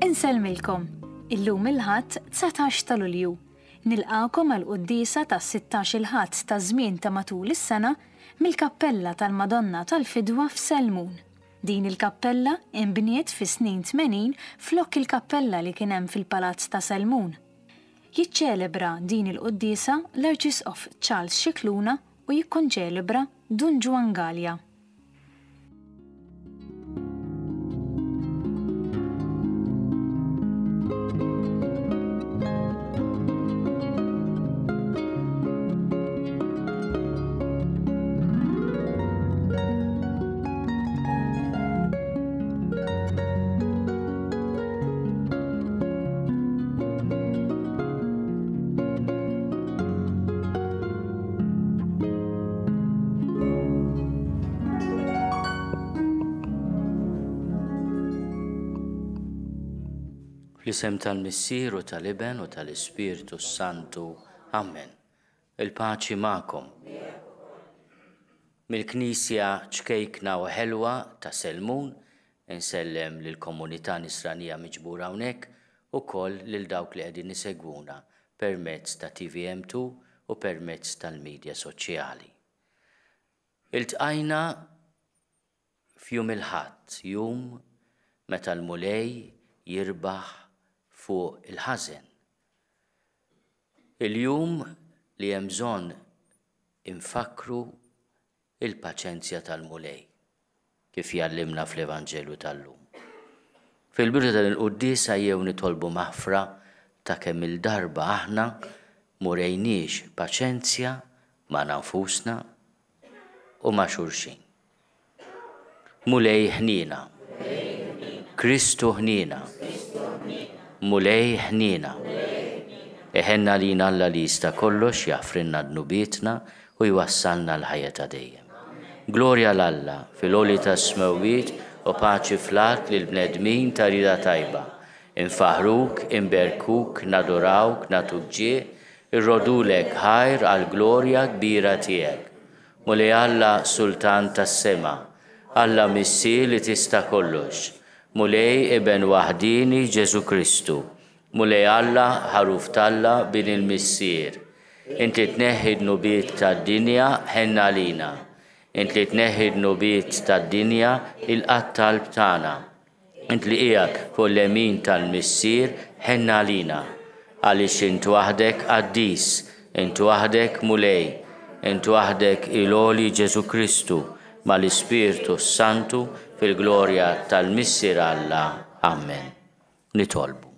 Inselmilkom, illum il-Ħadd 19 ta' Lulju. Nilqakom għal Quddiesa tas-16 il-Ħadd ta' żmien ta' matul is-sena mill-Kappella tal-Madonna tal-Fidwa f'Selmun. Din il-kappella inbniet fis-snin 80 flok il-kappella li kien hemm fil-Palazz ta' Selmun. Jiċċelebra din il-Quddiesa l-Arċisqof Charles Xikluna u jikkonċelebra Dun Juan Gallia. Fl-isem tal-Missier u tal-Iben u tal-Ispiritu Santu. Amen. Il-paċi magħkom. Mill-Knisja ċkejkna u ħelwa ta' Selmun insellem lill-komunità nisranija miġbura hawnhekk ukoll lil dawk li qegħdin isegwuna permezz ta' TVM2 u permezz tal-midja soċjali. Iltqajna f'jum il-Ħadd, jum meta l-mulej jirbaħ fuq il-ħażen. Il-jum li hemm bżonn infakru il-paċenzja tal-mulej, kif jallimna fl-Evanġelju tal-lum. Fil-bidu tal-Quddiesa jew nitolbu maħfra ta' kemm il-darba aħna murejniex paċenzja ma' nafusna u ma' xulxin. Mulej ħnina, Kristu ħnina, mulej ħnina. Eħenna lina Alla li jista' kollox jaffrinna d-nubietna u jwassalna l-ħajja ta' dejjem. Glorja l-Alla fil-għoli ta' smewwiet u paċi fl-art lil bnedmin ta' rida tajba. Infaħruk, inberkuk, nadurawk, natuk ġie, irrodulek ħajr għal glorja kbira tiegħek. Mulej Alla Sultan tas-sema, Alla Missier li tista' kollox. Mulej Iben waħdini Ġesu Kristu, mulej Alla ħaruf talla bin il-Missier. Inti tneħħi d-nubiet tad-dinja ħenna lina. Inti tneħħi d-nubiet tad-dinja il-qattal btana. Inti li qiegħek fuq l-emin tal-Missier ħenna lina. Għaliex int waħdek qaddis, int waħdek mulej, int waħdek il-għoli Ġesu Kristu mal-Ispiritu Santu fil-glorja tal-Missier Alla. Amen. Nitolbu.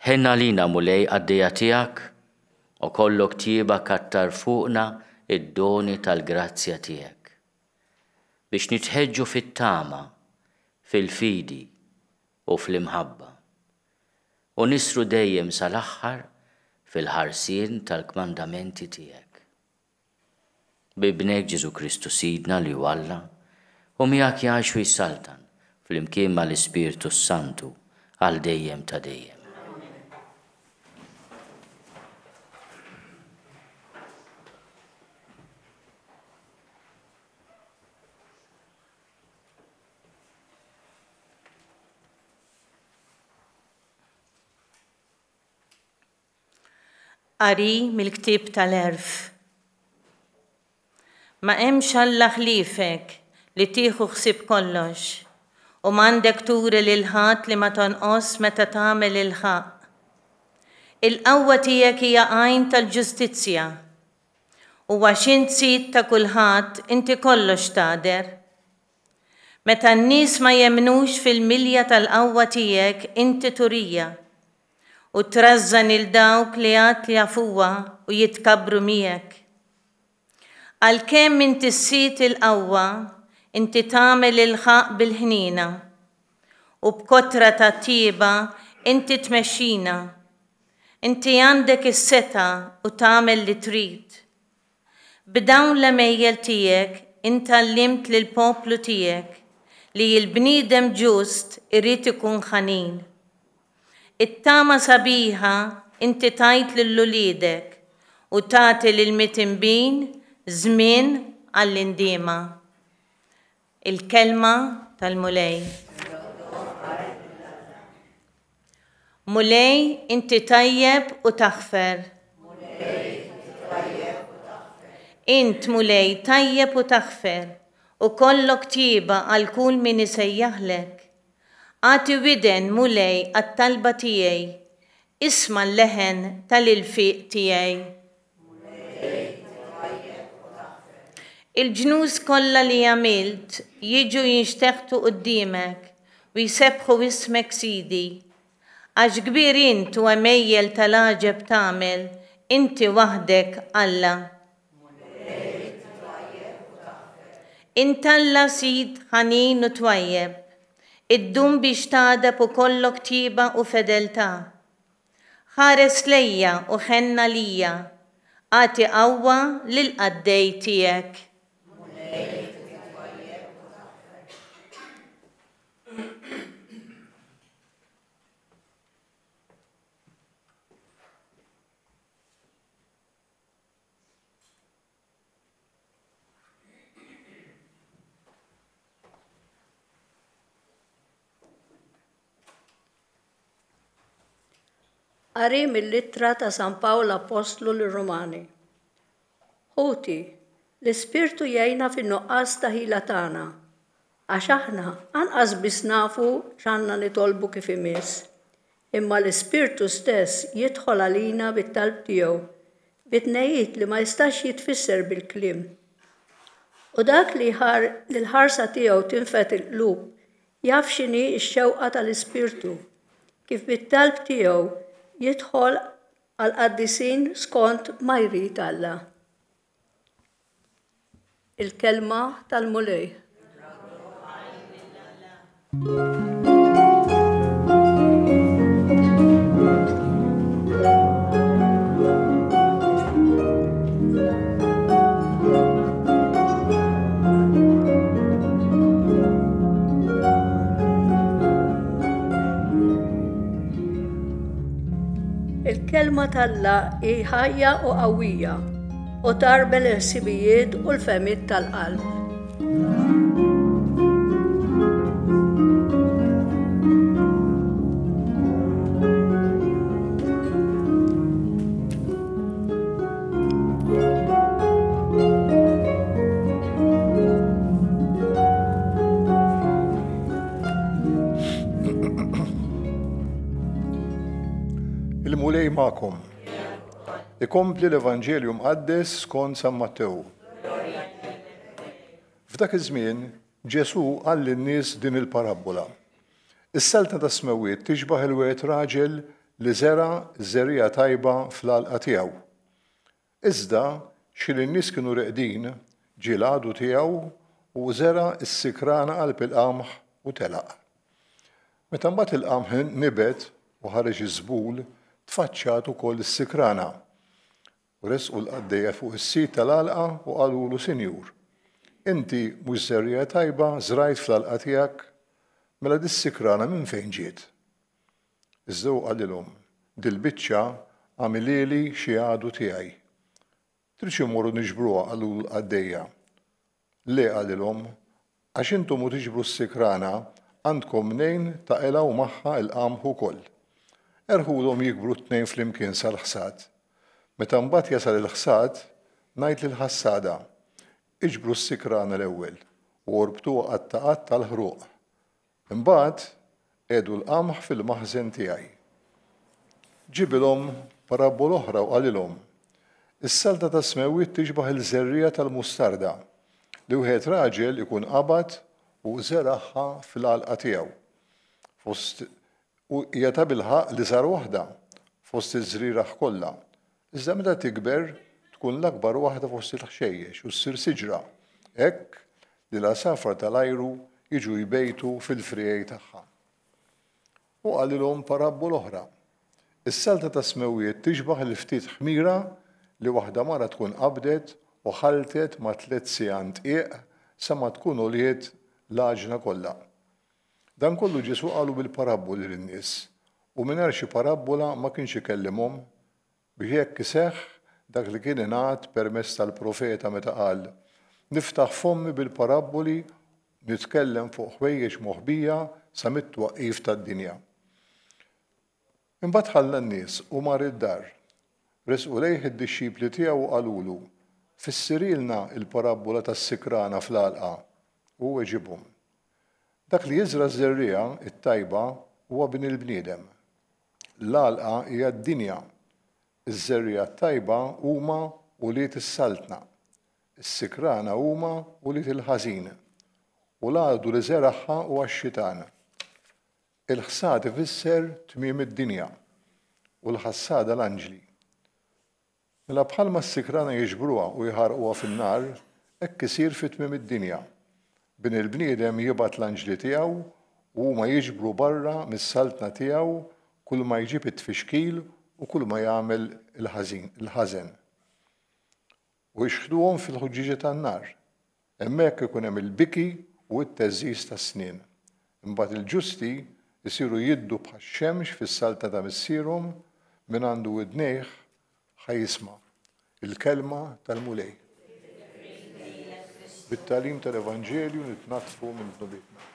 Ħenna lina mulej għaddejja tiegħek u kollok tieba kattar fuqna id-doni tal-grazzja tiegħek. Biex nitħeġġu fit-tama, fil-fidi u fl-imħabba. U nisru dejjem sal-aħħar fil-ħarsien tal-kmandamenti tiegħek. Bibnek Ġesu Kristu Sidna li Alla u miegħek jgħix u jissaltan fl-imkien mal-Ispiritu Santu għal dejjem ta' dejjem. Qari mill-Ktieb tal-Erf. Ma hemmx Alla ħliefek li tieħu ħsieb kollox u m'għandek turi lil ħadd li ma tonqos meta tagħmel il-ħaq. Il-qawwa tiegħek hija għajn tal-ġustizzja u għax int sid ta' kulħadd inti kollox tagħder. Meta n-nies ma jemnux fil-milja tal-qawwa tiegħek inti turija u trażżan il dawk li għad jafuha u jitkabru miegħek. Għalkemm inti ssid il-qawwa, inti tagħmel il-ħaq bil-ħnina u b'kotra ta' tieba inti tmexxina. Inti għandek is-seta u tagħmel li trid. B'dawn l-għamejjel tiegħek intallimt lill-poplu tiegħek li l-bniedem ġust irid ikun ħanin. It-tama sabiħa inti tajt lill-uliedek u tagħti lill-mitinbin żmien għall-indiema. Il-kelma tal-mulej. Mulej inti tajjeb u taħfer. Int mulej tajjeb u taħfer u kollok tjiba għal kull min isejjaħlek. Għati widen mulej għat-talba tiegħi, isma' l-leħen tal-ilfiq tiegħi. Il-ġnus kollha li għamilt jiġu jinxteħtu qudiemek u jsebħu ismek Sidi. Għax kbir int u għemejjel tal-għaġeb tagħmel, inti waħdek Alla. Intalla Sid ħanin u twajjeb, id-dum biex tagħdeb u kollok tjiba u fedeltà. Ħares lejja u ħenna lija, għati qawwa lil-qaddej tiegħek. Qari mill-ittra ta' San Pawl Apostlu lir-Rumani. Ħuti, l-Ispirtu jgħinna fin-nuqqas ta' ħila tagħna, għax aħna anqas biss nafu x'għandna nitolbu kif imiss. Imma l-Ispirtu stess jidħol għalina bit-talb tiegħu, bit-tnejjid li ma jistax jitfisser bil-kliem. U dak li l-ħarsa tiegħu tinfet il-qlub jaf x'inhi x-xewqa tal-Ispirtu, kif bit-talb tiegħu jidħol għal qaddisin skont ma jrid Alla. Il-kelma tal-mulej. Il-kelma tal-Alla hi ħajja u qawwija u tarbel il-ħsibijiet u l-fehmiet tal-qalb. Il-mulej magħkom. Ikompli l-Evanġelju mqaddes skont San Mattew. F'dak iż-żmien Ġesu qal lin-nies din il-parabola. Is-salta ta' smewiet tixbaħ il-wieħed raġel li żera żerriegħa tajba fl-għalqa tiegħu. Iżda xi lin-nies kienu reqdin ġie l-għadu tiegħu u żera s-sikrana qalb il-qamħ u telaq. Meta mbagħad il-qamħ nibet u ħareġ iż-żbul tfaċċat ukoll is-sikrana. U resqu l-qaddejja fuq is-sit tal-għalqa u qalulu Sinjur, inti mhux żerriegħa tajba żrajt fl-għalqa tiegħek, mela dis-sikrana minn fejn ġiet? Iżda hu qalilhom, dil-biċċa għamilieli xi għadu tiegħi. Tridx immorru niġbruha qalu l-qaddejja. Le qalilhom, għax intom hu tiġbru s-sikrana għandkom mnejn taqilgħu magħha l-qamħ ukoll. Erħulhom jikbru t-tnejn flimkien sal-ħsad. Meta mbagħad jasal il-ħsad, ngħid lill-ħassada, iġbru s-sikrana l-ewwel u orbtuha qatt-taqat tal-ħruq. Imbagħad għedu l-qamħ fil-maħżen tiegħi. Ġibilhom parabola oħra u qalilhom, is-salta ta' smewiet tixbaħ il-żerriegħa tal-mustarda li wieħed raġel ikun qabad u żeragħha fil-għalqa tiegħu. U hija ta' bilħaq li sar waħda fost iż-żrieraħ kollha. Iżda meta tikber tkun l-akbar waħda fost il-ħxejjex u ssir siġra. Hekk li l-asafar tal-ajru jiġu jbejtu fil-frijej tagħha. U qalilhom parabola oħra. Is-salta ta' smewiet tixbaħ il-ftit ħmira li waħda mara tkun qabdet u ħaltet ma' 3 sigħat qiegħ sa ma tkun għoljiet l-għaġna kollha. Dan kollu Ġesu qalu bil-paraboli lin-nies u mingħajr xi parabola ma kienx ikellimhom U jekk iseħħ dak li kien ingħad permezz tal-profeta meta qal niftaħ fommi bil-parabboli nitkellem fuq ħwejjeġ moħbija sa mit-twaqqif tad-dinja. Imbagħad ħalla n-nies u mar id-dar. Resqu lejh id-dixxipli tiegħu u qalulu fissirilna il-parabbola tas-sikrana fl-għalqa u weġibhom. Dak li jiżra żerrija it-tajba huwa bin il-bniedem. L-għalqa hija d-dinja. Iż-żerrija t-tajba huma ulied is-saltna. Is-sikrana huma ulied il-ħażin. U l-għadu li żeraħħa huwa x-xitan. Il-ħsad ifisser tmiem id-dinja u l-ħassada l-anġli. Mela bħalma s-sikrana jiġbruha u jħarquha fin-nar, hekk isir fi tmiem id-dinja. Bin il-bniedem jibgħat l-anġli tiegħu u huma jiġbru barra mis-saltna tiegħu kull ma jġib it-tfixkil u kull ma jagħmel il-ħażen. U jxħduhom fil-ħuġġiġa tan-nar. Hemmhekk ikun hemm il-biki u t-teżżiż tas-snien. Imbagħad il-ġusti jsiru jiddu bħax-xemx fis-salta ta' missierhom min għandu widnejh ħajjisma' il-kelma tal-mulej. Bit-tagħlim tal-Evanġelju nitnattfu minn dnubitna.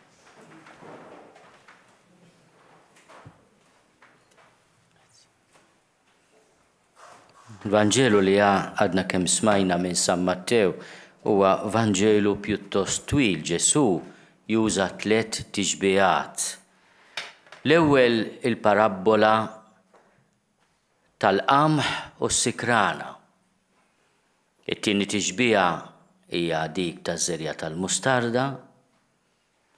Il-Vanġelu li għadna kemm smajna minn San Mattew huwa Vanġelu pjuttost twil. Ġesu juża 3 tiġbijat. L-ewwel il-parabbola tal-qamħ u s-sikrana. It-tieni tiġbija hija dik taż-żerja tal-mustarda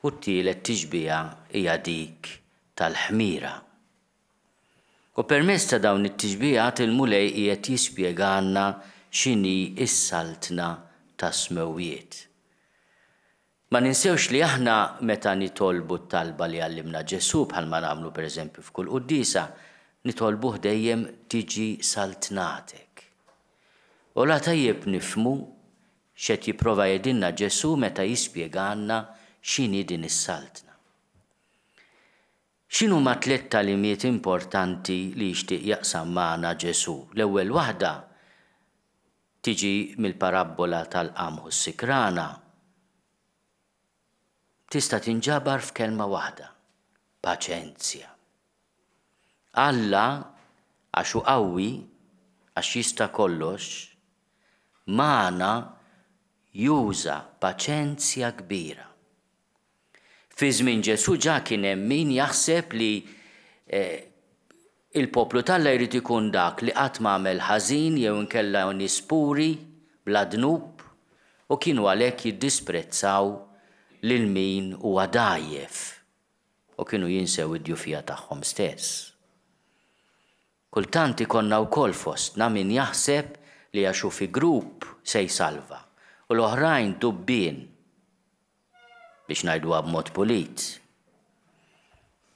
u t-tielet tiġbija hija dik tal-ħmira. U permezz ta' dawn it-tiġbijat il-mulej qiegħed jispjegana x'inhi s-saltna tas-smewwiet. Ma ninsewx li aħna meta nitolbu t-talba li għallimna Ġesu bħalma nagħmlu pereżempju f'kull Quddiesa, nitolbuh dejjem tiġi saltnatek. U la tajjeb nifhmu x'qed jipprova jgħidilna Ġesu meta jispjegana x'inhi din is-saltna. X'inhuma 3 talimiet importanti li jixtieq jaqsam magħna Ġesu? L-ewwel waħda tiġi mill-parabbola tal-qamħ u s-sikrana. Tista' tinġabar f'kelma waħda: paċenzja. Alla għax hu qawwi, għax jista' kollox, magħna juża paċenzja kbira. Fi żmien Ġesu ġa kien hemm min jaħseb li il-poplu Alla jrid ikun dak li qatt m'għamel ħażin jew inkella nies puri bla dnub u kienu għalhekk jiddisprezzaw lil min huwa dgħajjef u kienu jinsew id-djufija tagħhom stess. Kultant ikonna wkoll fostna min jaħseb li għax hu fi grupp se jsalva u l-oħrajn dubbien biex ngħiduha b'mod pulit.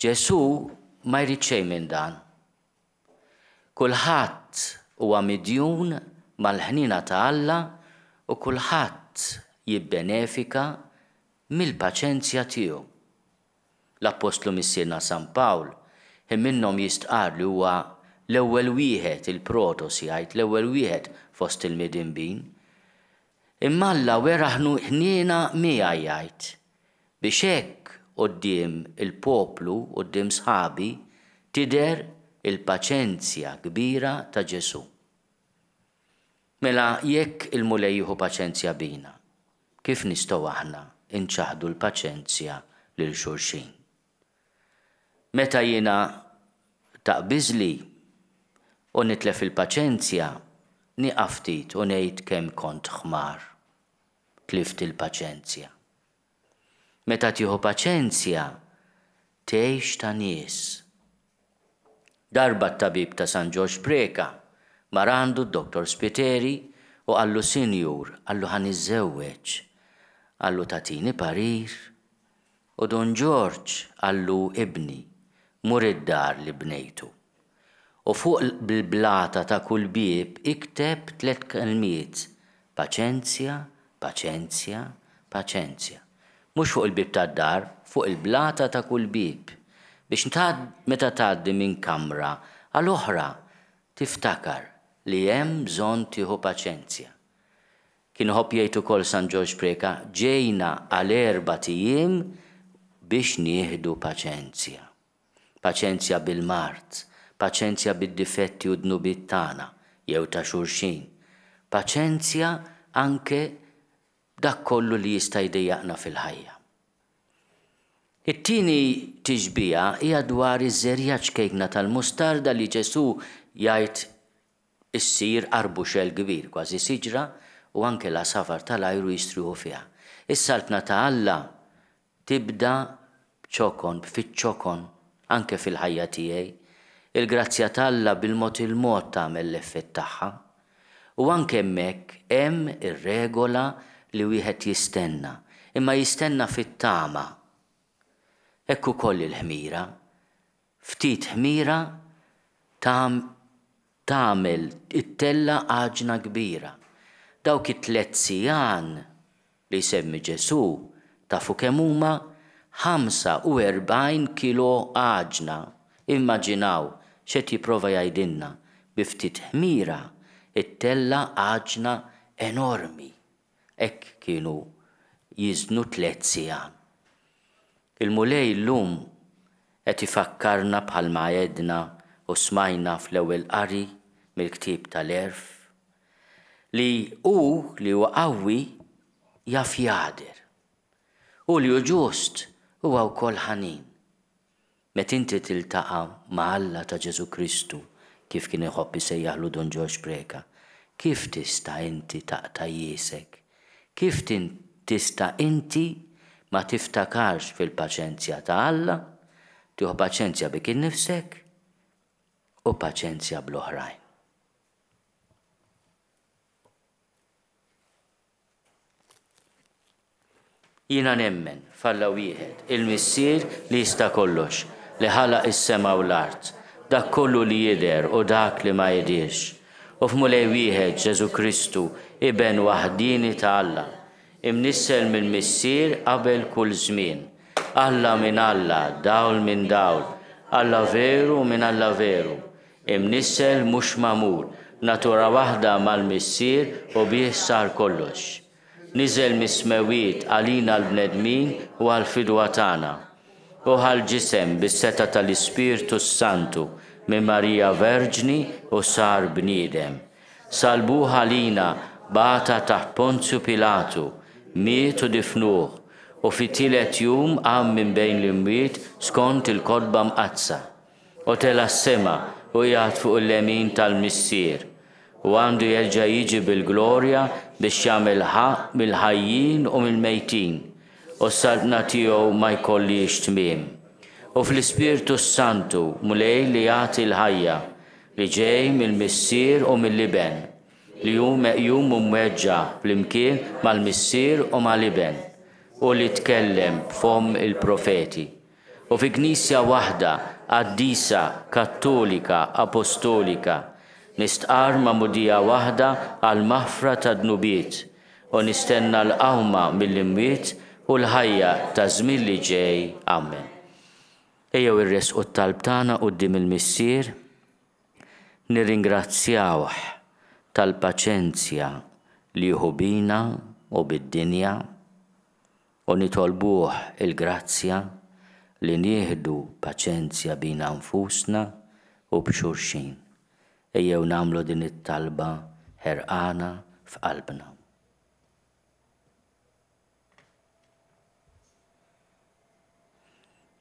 Ġesu ma jrid xejn minn dan. Kulħadd huwa midjun mal-ħnina ta' Alla u kulħadd jibbenefika mill-paċenzja tiegħu. L-Apostlu missielna San Pawl minnhom jistqar li huwa l-ewwel wieħed il-protos jgħid l-ewwel wieħed fost il-midinbin. Imma Alla wera ħniena miegħi jgħid biex hekk quddiem il-poplu quddiem sħabi tidher il-paċenzja kbira ta' Ġesu. Mela jekk il-mulej jieħu paċenzja bina, kif nistgħu aħna inċaħdu l-paċenzja lil xulxin? Meta jiena taqbiżli u nitlef il-paċenzja, nieqaf ftit u ngħid kemm kont ħmar, tlift il-paċenzja. Meta tieħu paċenzja, tgħix ta' nies. Darba t-tabib ta' San George Preka mar għandu d-Dr. Spiteri u għallu Sinjur, għallu ħan iżżewweġ, għallu tatini parir u Don George għallu ibni, mur id-dar li bnejtu. U fuq bil-blata ta' kull bieb ikteb 3 kelmiet: paċenzja, paċenzja, paċenzja. Mhux fuq il-bib tad-dar, fuq il-blata ta' kull bieb. Biex meta tgħaddi minn kamra għal oħra tiftakar li hemm bżonn tieħu paċenzja. Kien ħobb jgħid ukoll San George Preka, ġejna għal 4 ijiem biex nieħdu paċenzja. Paċenzja bil-mart, paċenzja bid-difetti u d-dnubiet tagħna, jew ta' xulxin. Paċenzja anke dak kollu li jista' jdejjaqna fil-ħajja. It-tieni tiġbija hija dwar iż-żerja ċkejkna tal-mustarda li Ġesu jgħid issir arbuxell kbir, kważi siġra, u anke la safar tal-ajru jistruħu fiha. Is-saltna ta' Alla tibda fiċ-ċokon, anke fil-ħajja tiegħi. Il-grazzja ta' Alla bil-mod tagħmel l-effett tagħha. U anke hemmhekk hemm ir-regola li wieħed jistenna, imma jistenna fit-tama. Hekk ukoll il-ħmira. Ftit ħmira tagħmel it-tella għaġna kbira. Dawk it-3 sijaan li jsemmi Ġesu tafu kemm huma 45 kilo għaġna. Immaġinaw x'qed jipprova jgħidilna bi ftit ħmira it-tella għaġna enormi. Hekk kienu jiżnu 3 sijaan. Il-mulej llum qed ifakkarna bħalma għedna u smajna fl-ewwel qari mill-ktieb tal-Erf li huwa qawwi jaf jgħadir. U li hu ġust huwa wkoll ħanin. Meta inti tiltaqa' ma' Alla ta' Ġesu Kristu, kif kien iħobb isejjaħlu Don George Preka, kif tista' inti taqta' jiesek? Kif tista' inti ma tiftakarx fil-paċenzja ta' Alla, tieħu paċenzja bik innifsek u paċenzja bl-oħrajn. Jiena nemmen f'Alla wieħed, il-Missier li jista' kollox, li ħalaq is-sema u l-art, dak kollu li jidher u dak li ma jidirx. U f'mulej wieħed Ġesu Kristu, iben waħdini ta' Alla, imnissel mill-Missier qabel kull żmien. Alla minn Alla, dawl minn dawl, Alla veru minn Alla veru. Imnissel mhux magħmul, natura waħda mal-Missier u bih sar kollox. Niżel mis-smewiet għalina l-bnedmin u għal-fidwa tagħna. U ħal-ġisem bis-seta tal-Ispirtu Santu minn Marija Verġni u sar bniedem. Salbuh għalina bata taħt Ponzju Pilatu, miet u difnuh, u fit-tielet jum qam minn bejn l-imwiet skont il-kodba mqazza. U tela s-sema u jgħat fuq il-lemin tal-Missier. U għandu jerġa' jiġi bil-glorja biex jagħmel ħaq mill-ħajjin u mill-mejtin. U s-saltna tiegħu ma jkollix tmiem. U fl-Ispirtu Santu mulej li jagħti l-ħajja li ġej mill-Missier u mill-Liben, li hu meqjum u mweġġa' flimkien mal-Missier u mal-Liben, u li tkellem b'fom il-profeti. U fi Knisja waħda Quddiesa Kattolika Apostolika nistqar ma'mudija waħda għal maħfra ta' dnubiet u nistenna l-qawma mill-imwiet u l-ħajja ta' żmien li ġej. Amen. Ejjew irresqu t-talb tagħna quddiem il-Missier, nirringrazzjawh tal-paċenzja li jieħu bina u bid-dinja u nitolbuh il-grazzja li nieħdu paċenzja bina nfusna u b'xulxin. Ejjew nagħmlu din it-talba ħerqana f'qalbna.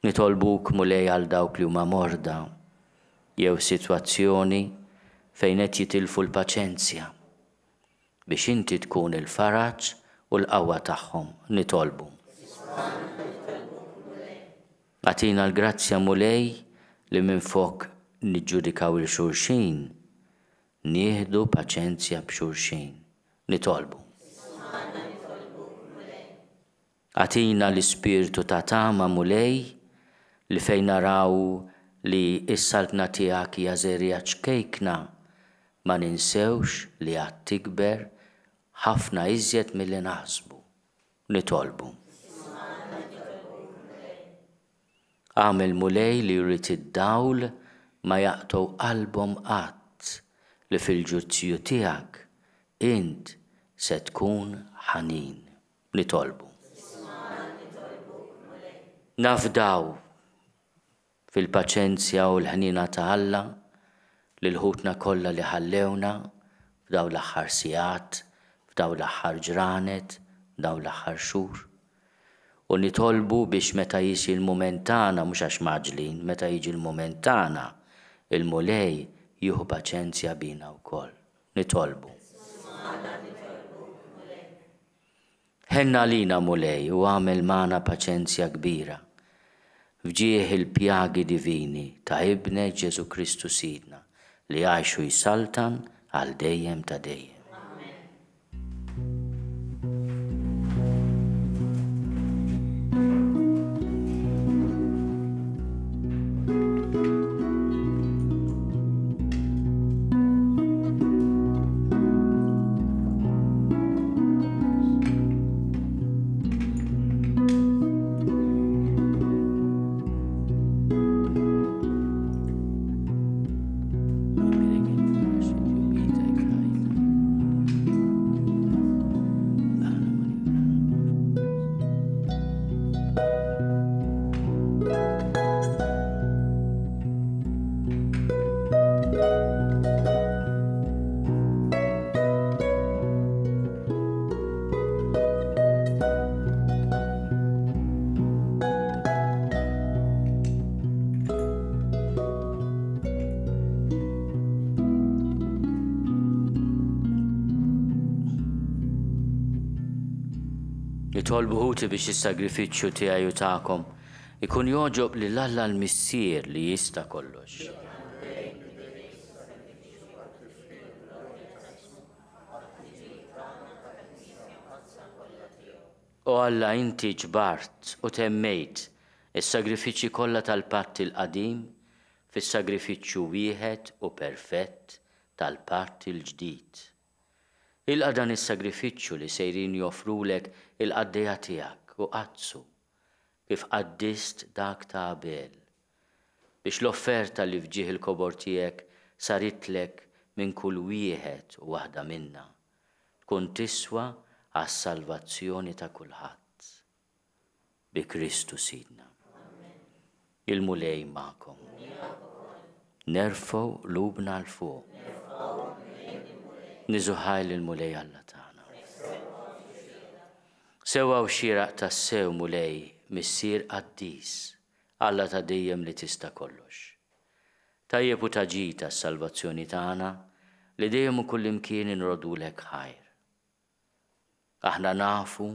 Nitolbuk mulej għal dawk li huma morda jew sitwazzjoni fejn qed jitilfu l-paċenzja biex inti tkun il-faraġġ u l-qawwa tagħhom. Nitolbu. Għatina l-grazzja mulej li minfok niġġudikaw il-xulxin, nieħdu paċenzja b'xulxin. Nitolbu. Għatina l-ispirtu ta' tama mulej li fejn naraw li s-saltna tiegħek hija żerja ċkejkna ma ninsewx li għad tikber ħafna iżjed milli naħsbu. Nitolbu. Għamel mulej li jrid id-dawl ma jaqtow qalbhom qatt li fil-ġudizzju tiegħek int se tkun ħanin. Nitolbu. Nafdaw fil-paċenzja u l-ħnina ta' Alla li l-ħutna kollha li ħallewna f'daw l-aħħar sigħat, f'daw l-aħħar ġranet, f'daw l-aħħar xhur. U nitolbu biex meta jiġi l-mument tagħna mhux għax maġlin, meta jiġi l-mument tagħna il-mulej jieħu paċenzja bina wkoll. Nitolbu. Ħenna lina mulej u għamel magħna paċenzja kbira fġieħ il-pjagi divini ta' ibnek Ġesu Kristu Sidna li għajxu jsaltan għal dejjem ta' dejjem. Nitolbu ħuti biex is-sagrifiċċju tiegħi u tagħkom ikun joġob lil Alla l-Missier li jista' kollox. O Alla inti ġbart u temmejt is-sagrifiċċji kollha tal-patt il-qadim fis-sagrifiċċju wieħed u perfett tal-patt il-ġdid. Ilqa' dan is-sagrifiċċju li sejrin joffrulek il-qaddejja tiegħek u qazzu kif qaddist dak ta' Abel biex l-offerta li fġieħ il-kobor tiegħek saritlek minn kull wieħed u waħda minna tkun tiswa għas-salvazzjoni ta' kulħadd. Bi Kristu Sidna. Il-mulej magħkom. Nerfgħu qlubna l fuq. Niżuħaj il-mulej Alla tagħna. Sewwa u xieraq tas-sew mulej missier Quddies Alla ta' dejjem li tista' kollox. Tajjeb u taġita s-salvazzjoni tagħna li dejjem u kullimkien inrodulek ħajr. Aħna nafu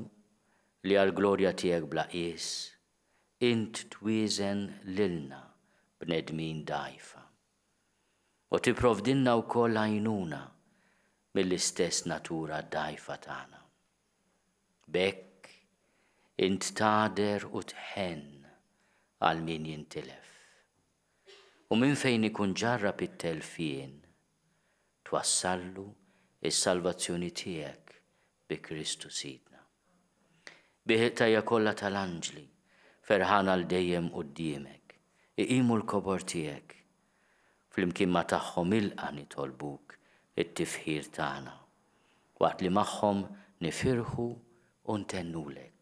li għall-glorja tiegħek bla qies int twieżen lilna bnedmin dgħajfa. U tipprovdilna wkoll għajnuna mill-istess natura dgħajfa tagħna. Bekk int tgħader u tħenn għal min jintilef. U minn fejn ikun ġarrab it-telfien twassallu is-salvazzjoni tiegħek bi Kristu Sidna. Biħ-tajja kollha tal-anġli ferħana l dejjem quddiemek, iqimu l-kobor tiegħek, flimkien ma tagħhom ilqa' nitolbuk it-tifħir tagħna, waqt li magħhom nifirħu u ntennulek.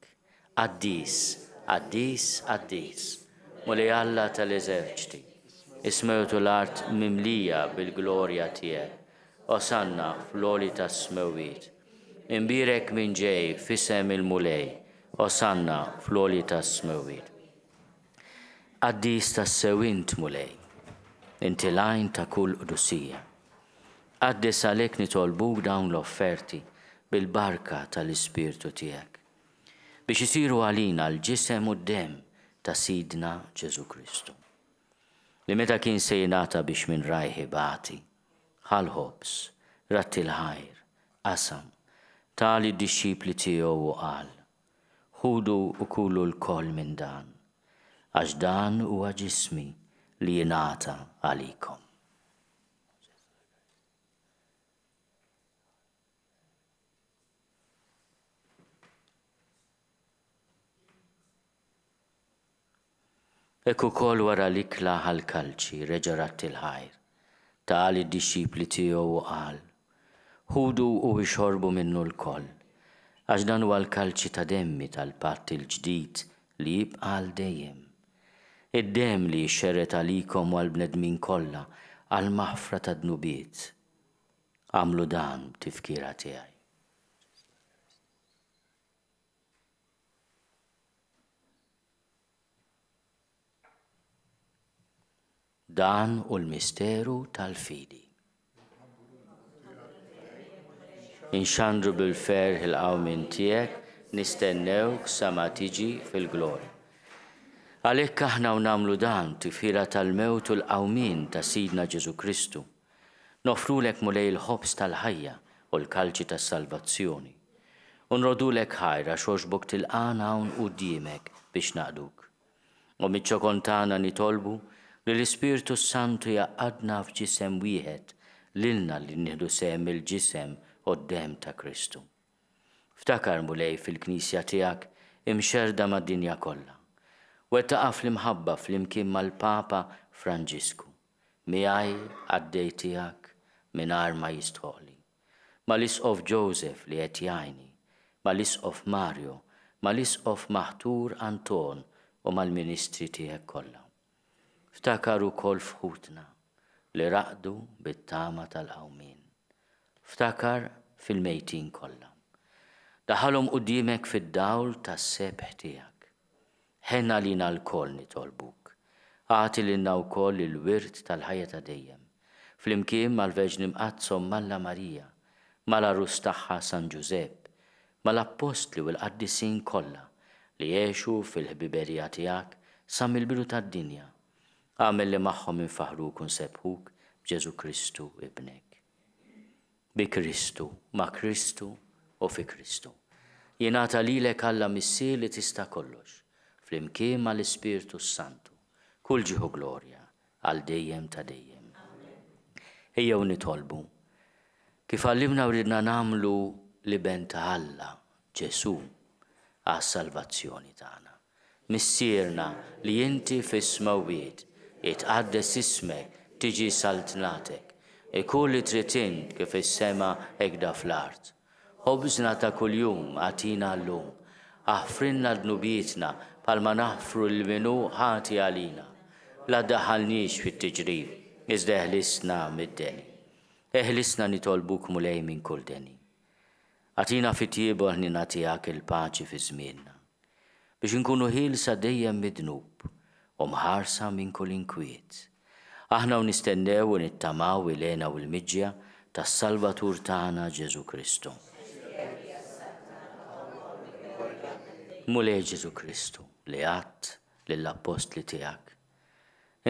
Quddies, Quddies, Quddies, mulej Alla tal-eżerċiti, ismewtu l-art mimlija bil-glorja tiegħek, osanna fl-oli tas-smewwiet. Imbirek minn ġej f'isem il-mulej, osanna fl-oli tas-smewwiet. Quddies tas-sewint mulej, inti lajn ta' kull qudusija. Quddies għalhekk nitolbuk dawn l-offerti bil-barka tal-Ispirtu tiegħek biex isiru għalina l-ġisem u d-dem ta' Sidna Ġesu Kristu. Li meta kien se jingħata biex minn rajħi bati, ħalħobs, ratti l-ħajr, qasam, tali d-dixxipli tiegħu u qal, ħudu u kulu l-koll minn dan, għax dan huwa ġismi li jingħata għalikom. Ekku kol wara l-ikla ħal-kalċi reġa ratti l-ħajr, Tal id-disċipli tiegħu u qal, ħudu u ixorbu minnu l-koll, għax dan huwa l-kalċi ta' demmi tal-patt il-ġdid li jibqa' għal dejjem. Id-dem li jxerret għalikom u għal-bnedmin kollha għal-maħfra ta' dnubiet. Għamlu dan tifkira tiegħi. Dan u l-misteru tal-fidi. Inxandru bil-ferħ il-qawmin tiegħek, nistennewk sa ma tiġi fil-glorja. Għalhekk aħna u nagħmlu dan tifkira tal-mewt u l-qawmin ta' Sidna Ġesu Kristu. Nofrulek mulej il-ħobs tal-ħajja u l-kalċi tas-salvazzjoni. U nrodulek ħajra xoxbok tilqana hawn quddiemek biex naqduk. U miċ-ċokontana nitolbu li l-Ispirtu Santu jaqadna f'ġisem wieħed lilna li nieħdu sehem il-ġisem qudiem ta' Kristu. Ftakar mulej fil-Knisja tiegħek imxerda mad-dinja kollha. Wettaqa fl-imħabba fl-imkien mal-Papa Franġisku. Miegħi għaddej tiegħek mingħajr ma jistħoqli. Mal-Isqof Joseph li qed jgħinni, mal-Isqof Mario, mal-Isqof Maħtur Anton u mal-Ministri tiegħek kollha. Ftakar ukoll f'ħutna li raqdu bit-tama tal-qawmin. Ftakar fil-mejtin kollha. Daħalhom quddiemek fid-dawl tas-sebħ tiegħek. Ħenna lina l-koll nitolbuk. Għati lilna wkoll il-wirt tal-ħajja ta' dejjem. Flimkien mal-Verġni Mqazzom Malla Marija, mal-Arus tagħha San Ġusepp, mal-Apostli u l-Qaddisin kollha li jgħixu fil-ħbiberija tiegħek sa mill-bidu tad-dinja. Għamel li magħhom infaħruk u nsebħuk b'Ġesu Kristu ibnek. Bi Kristu, ma' Kristu u fi Kristu. Jingħata lilek Alla missier li tista' kollox, flimkien mal-Ispirtu Santu, kull ġieħu glorja għal dejjem ta' dejjem. Ejjew nitolbu kif għallimna u ridna nagħmlu li ben ta' Alla Ġesu għas-salvazzjoni tagħna. Missierna li inti fis-smawiet jitqaddes ismek, tiġi saltnatek, ikun li trid int kif is-sema hekk fl-art. Ħobżna ta' kuljum għatina llum, aħfrinna dnubietna palma naħfru l-minu ħati għalina. La daħalniex fit-tiġrib, iżda eħlisna mid-deni. Eħlisna nitolbuk mulej minn kull deni. Għatina fit-tiebu ħnina tiegħek il-paċi fi żmienna, biex inkunu ħielsa dejjem mid-dnub u mħarsa minn kull inkwiet. Aħna u nistennew u nittamaw il-għena u l-miġja tas-Salvatur tagħna Ġesu Kristu. Mulej Ġesu Kristu li għadt lill-Apostli tiegħek.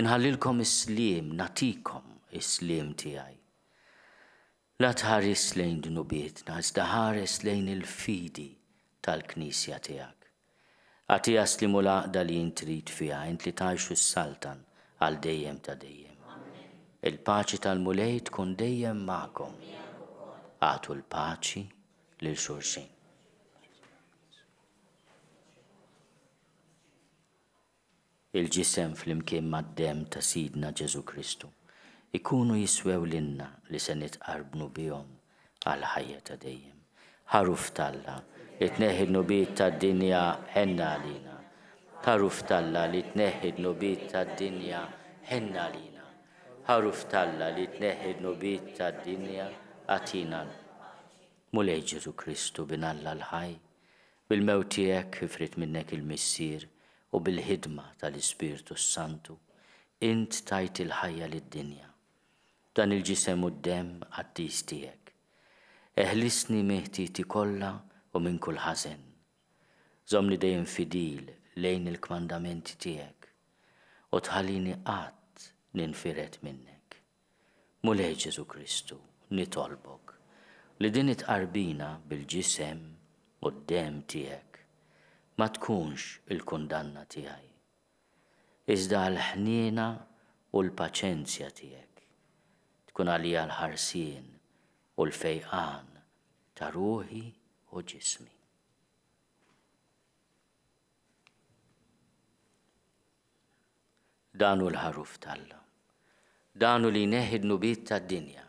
Inħallilkom is-sliem, natikom is-sliem tiegħi. La tħares lejn dnubietna, iżda ħares lejn il-fidi tal-Knisja tiegħek. Għatija slimu l-għaqda li jintrid fiha, int li tgħixu s-saltan għal dejjem ta' dejjem. Il-paċi tal-mulej tkun dejjem magħkom. Għatu l-paċi lil xulxin. Il-ġisem fl-imkien mad-dem ta' Sidna Ġesu Kristu ikunu jiswew lilna li se nitqarbnu bihom għal ħajja ta' dejjem. Ħaruf Alla li tneħħi d-nubiet tad-dinja ħenna għalina. Ħaruf Alla li tneħħi d-nubiet tad-dinja ħenna għalina. Ħaruf Alla li tneħħi d-nubiet tad-dinja għatina. Mulej Ġesu Kristu bin Alla l-ħaj, bil-mewt tiegħek ifrit minnek il-missier u bil-ħidma tal-Ispirtu Santu, int tajt il-ħajja lid-dinja. Dan il-ġisem u d-dem għaddis tiegħek. Eħlisni meħtiti kollha u minn kull ħażen. Żomni dejjem fidil lejn il-kmandamenti tiegħek u tħallini qatt ninfiret minnek. Mulej Ġesu Kristu, nitolbok li din itqarbina bil-ġisem u d-dem tiegħek ma tkunx il-kundanna tiegħi. Iżda l-ħniena u l-paċenzja tiegħek tkun għalija l-ħarsien u l-fejqan ta' ruħi u ġismi. Dan hu l-ħaruf Alla danu li neħid nubiet tad-dinja,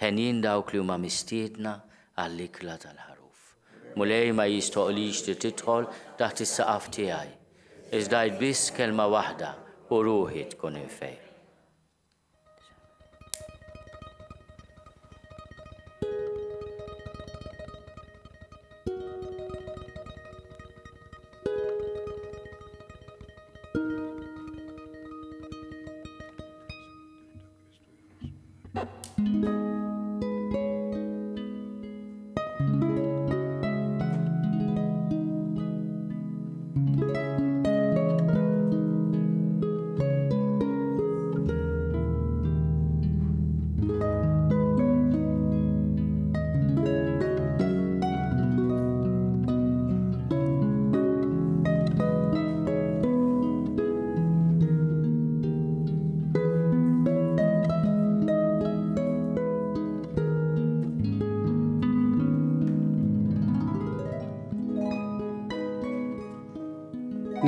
ħenjin dawk li huma mistiedna għall-ikla tal-ħaruf. Mulej ma jistoqlix li tidħol taħt is-saqaf tiegħi. Iżda biss kelma waħda u ruħi tkun infejn.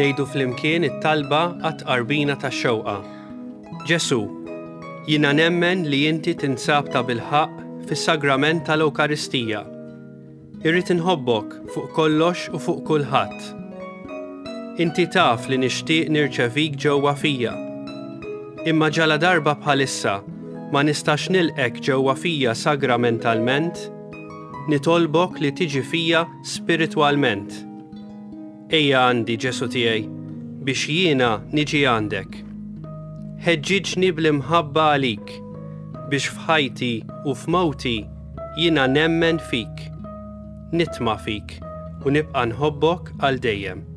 Nejdu flimkien it-talba għat-qarbina tax-xewqa. Ġesu, jiena nemmen li inti tinsab ta' bil-ħaq fis-sagrament tal-Ewkaristija. Irrid inħobbok fuq kollox u fuq kulħadd. Inti taf li nixtieq nirċevik ġewwa fija. Imma ġala darba bħalissa ma nistax nilqek ġewwa fija sagramentalment, nitolbok li tiġi fija spiritwalment. Ejja għandi Ġesu tiegħi biex jiena niġi għandek. Ħeġġiġni bl-imħabba għalik biex f'ħajti u f'mowti jiena nemmen fik, nitma' fik u nibqa' nħobbok għal dejjem.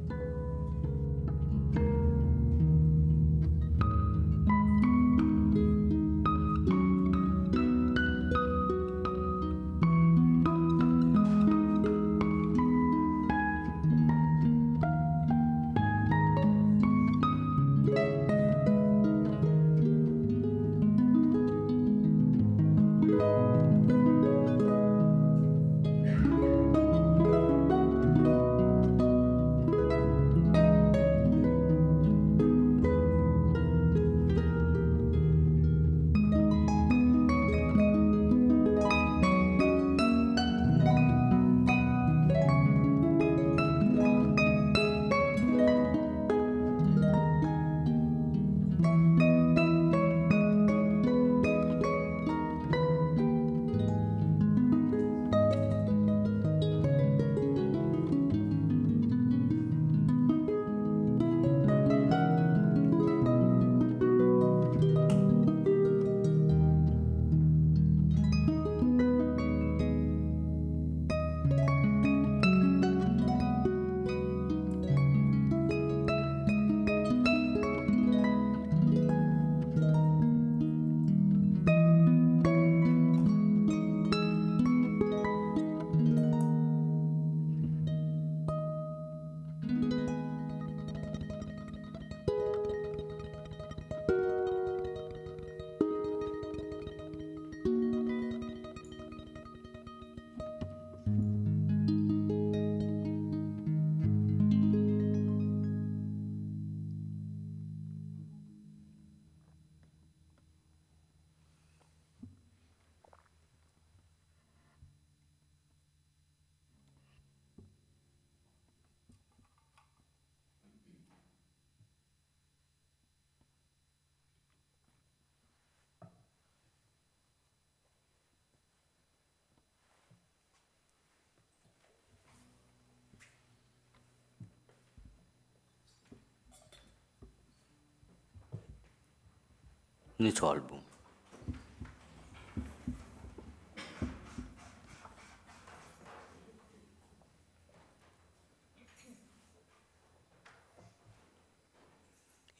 Nitolbu.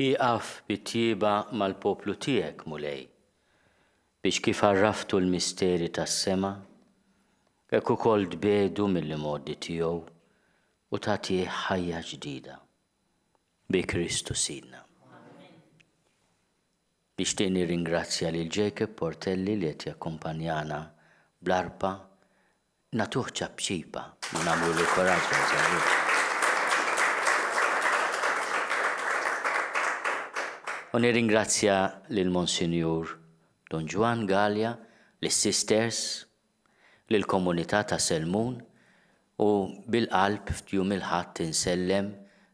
Iqaf bit-tjieba mal-poplu tiegħek mulej biex kif għarraftu l-misteri tas-sema, hekk ukoll tbedu mill-modi tiegħu u tagħtih ħajja ġdida bi Kristu Sidna. Nixtieq nirringrazzja lil Jacob Portelli li qed jakkumpanjana bl-arpa, nagħtuh ċabċipa u nagħmlu kuraġġ għażagħ. U nirringrazzja lil Monsinjur Don Juan Gallia, l-Sisters, l-komunità ta' Selmun u bil-qalb f'jum il-ħadd insellem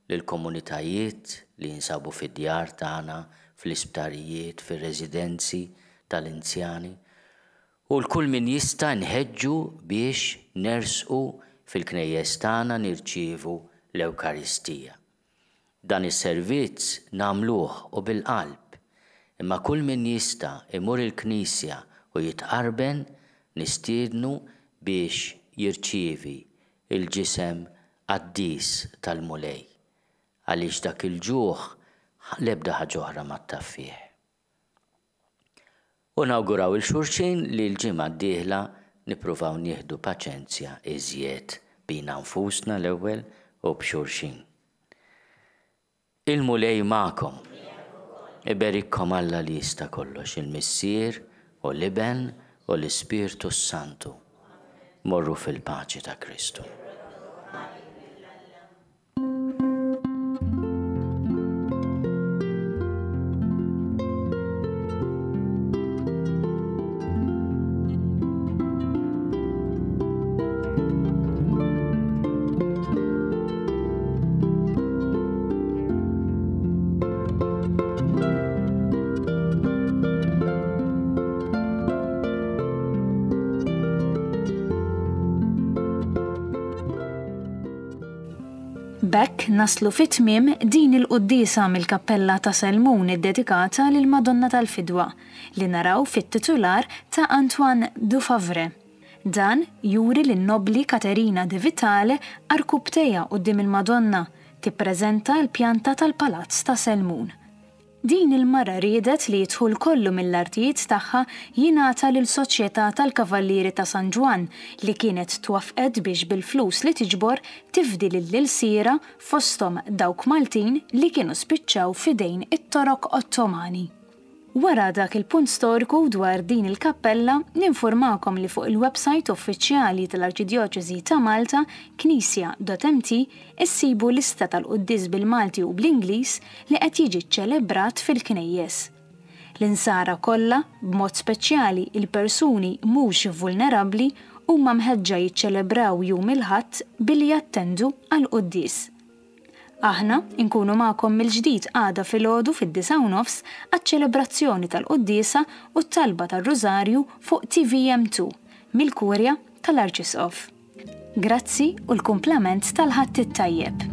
lill-komunitajiet li jinsabu fid-djar tagħna, fl-isptarijiet, fir-residenzi tal-inzjani u l-kull min jista' nħeġġu biex nersqu fil-knejjes tagħna nirċievu l-Ewkaristija. Dan is-servizz nagħmluh u bil-qalb, imma kull min jista' imur il-Knisja u jitqarben nistiednu biex jirċievi il-ġisem qaddis tal-mulej għaliex dak il-ġuħ l-ebda ħaġa oħra ma taffih. U nawguraw il-xulxin li l-ġimgħa d-dieħla nippruvaw nieħdu paċenzja iżjed bina nfusna l-ewwel u b'xulxin. Il-mulej magħkom, iberikkom Alla li jista' kollox, il-Missier u l-Iben u l-Ispirtu Santu. Morru fil-paċi ta' Kristu. Bekk naslu fit-tmiem din il-Quddiesa mill-Kappella ta' Selmun iddedikata lil Madonna tal-Fidwa li naraw fit-titular ta' Antoine Dufavre. Dan juri lin-Nobli Katerina de Vitale arkubteja quddiem il-Madonna tippreżenta l-pjanta tal-Palazz ta' Selmun. Din il-mara riedet li jidħul kollu mill-artijiet tagħha jingħata lil Soċjetà tal-Kavallieri ta' San Ġwan li kienet twaffqet biex bil-flus li tiġbor tifdi lill-ilsiera fosthom dawk Maltin li kienu spiċċaw f'idejn it-Torok Ottomani. Wara dak il-punt storiku dwar din il-kappella, ninformakom li fuq il-website uffiċjali tal-Arċidjoċeżi ta' Malta, knisja.mt, issibu lista tal-Quddies bil-Malti u bl-Ingliż li qed jiġi ċċelebrat fil-knejjes. L-insara kollha, b'mod speċjali il-persuni mhux vulnerabbli, huma mħeġġa jiċċelebraw jum il-Ħadd billi jattendu għall-Quddies. Aħna nkunu magħkom mill-ġdid għada filgħodu fid-9:30 għaċ-ċelebrazzjoni tal-Quddiesa u t-talba tar-Rużarju fuq TVM2 mill-Kurja tal-Arċisqof. Grazzi u l-kumplament tal-Ħadd it-tajjeb.